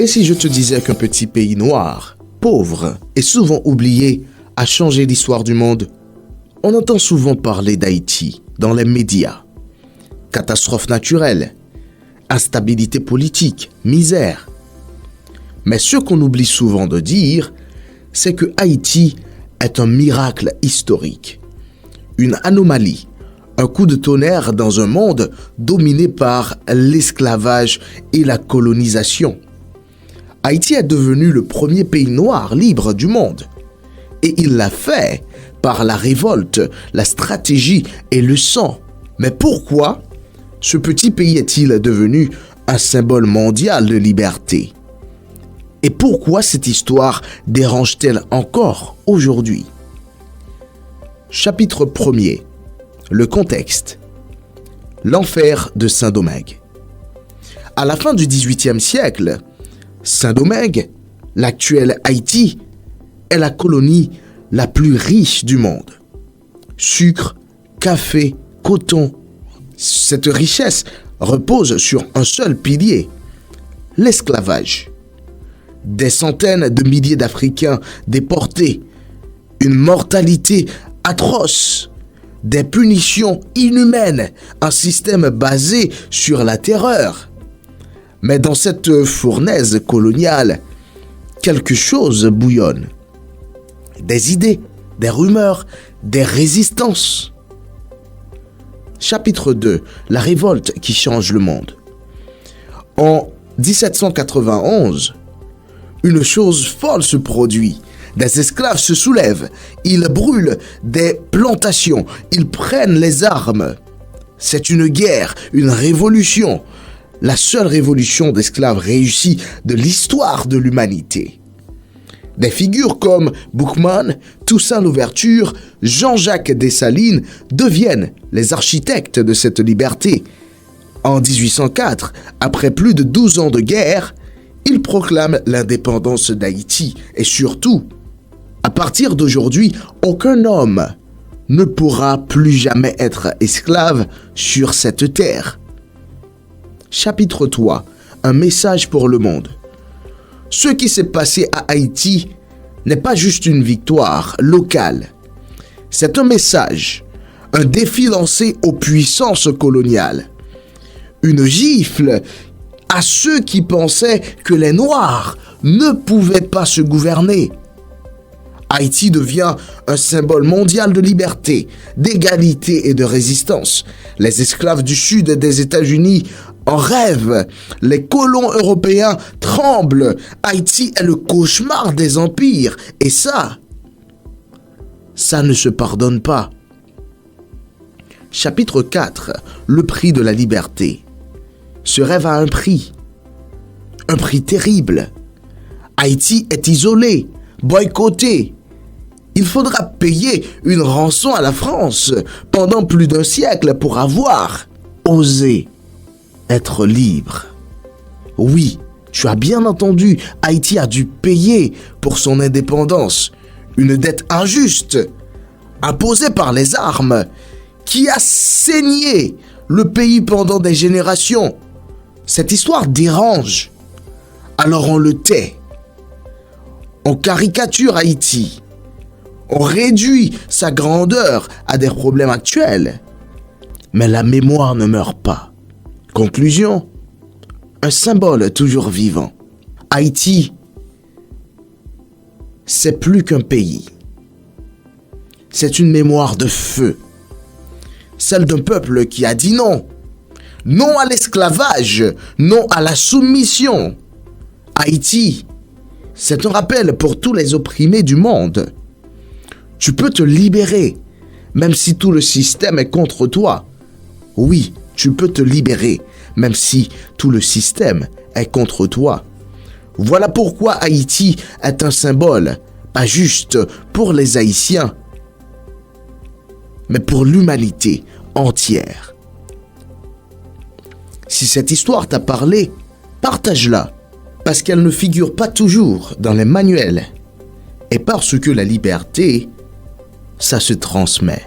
Et si je te disais qu'un petit pays noir, pauvre et souvent oublié, a changé l'histoire du monde? On entend souvent parler d'Haïti dans les médias. Catastrophes naturelles, instabilité politique, misère. Mais ce qu'on oublie souvent de dire, c'est que Haïti est un miracle historique. Une anomalie, un coup de tonnerre dans un monde dominé par l'esclavage et la colonisation. Haïti est devenu le premier pays noir libre du monde. Et il l'a fait par la révolte, la stratégie et le sang. Mais pourquoi ce petit pays est-il devenu un symbole mondial de liberté? Et pourquoi cette histoire dérange-t-elle encore aujourd'hui? Chapitre 1er. Le contexte. L'enfer de Saint-Domingue. À la fin du XVIIIe siècle, Saint-Domingue, l'actuel Haïti, est la colonie la plus riche du monde. Sucre, café, coton. Cette richesse repose sur un seul pilier, l'esclavage. Des centaines de milliers d'Africains déportés, une mortalité atroce, des punitions inhumaines, un système basé sur la terreur. Mais dans cette fournaise coloniale, quelque chose bouillonne. Des idées, des rumeurs, des résistances. Chapitre 2. La révolte qui change le monde. En 1791, une chose folle se produit. Des esclaves se soulèvent, ils brûlent des plantations, ils prennent les armes. C'est une guerre, une révolution. La seule révolution d'esclaves réussie de l'histoire de l'humanité. Des figures comme Boukman, Toussaint Louverture, Jean-Jacques Dessalines deviennent les architectes de cette liberté. En 1804, après plus de 12 ans de guerre, ils proclament l'indépendance d'Haïti et surtout, à partir d'aujourd'hui, aucun homme ne pourra plus jamais être esclave sur cette terre. Chapitre 3. Un message pour le monde. Ce qui s'est passé à Haïti n'est pas juste une victoire locale. C'est un message, un défi lancé aux puissances coloniales. Une gifle à ceux qui pensaient que les Noirs ne pouvaient pas se gouverner. Haïti devient un symbole mondial de liberté, d'égalité et de résistance. Les esclaves du sud des États-Unis en rêvent. Les colons européens tremblent. Haïti est le cauchemar des empires. Et ça ne se pardonne pas. Chapitre 4. Le prix de la liberté. Ce rêve a un prix terrible. Haïti est isolé, boycotté. Il faudra payer une rançon à la France pendant plus d'un siècle pour avoir osé être libre. Oui, tu as bien entendu, Haïti a dû payer pour son indépendance. Une dette injuste, imposée par les armes, qui a saigné le pays pendant des générations. Cette histoire dérange. Alors on le tait. On caricature Haïti. On réduit sa grandeur à des problèmes actuels. Mais la mémoire ne meurt pas. Conclusion, un symbole toujours vivant. Haïti, c'est plus qu'un pays. C'est une mémoire de feu. Celle d'un peuple qui a dit non. Non à l'esclavage, non à la soumission. Haïti, c'est un rappel pour tous les opprimés du monde. Tu peux te libérer, même si tout le système est contre toi. Oui, tu peux te libérer, même si tout le système est contre toi. Voilà pourquoi Haïti est un symbole, pas juste pour les Haïtiens, mais pour l'humanité entière. Si cette histoire t'a parlé, partage-la, parce qu'elle ne figure pas toujours dans les manuels, et parce que la liberté, ça se transmet.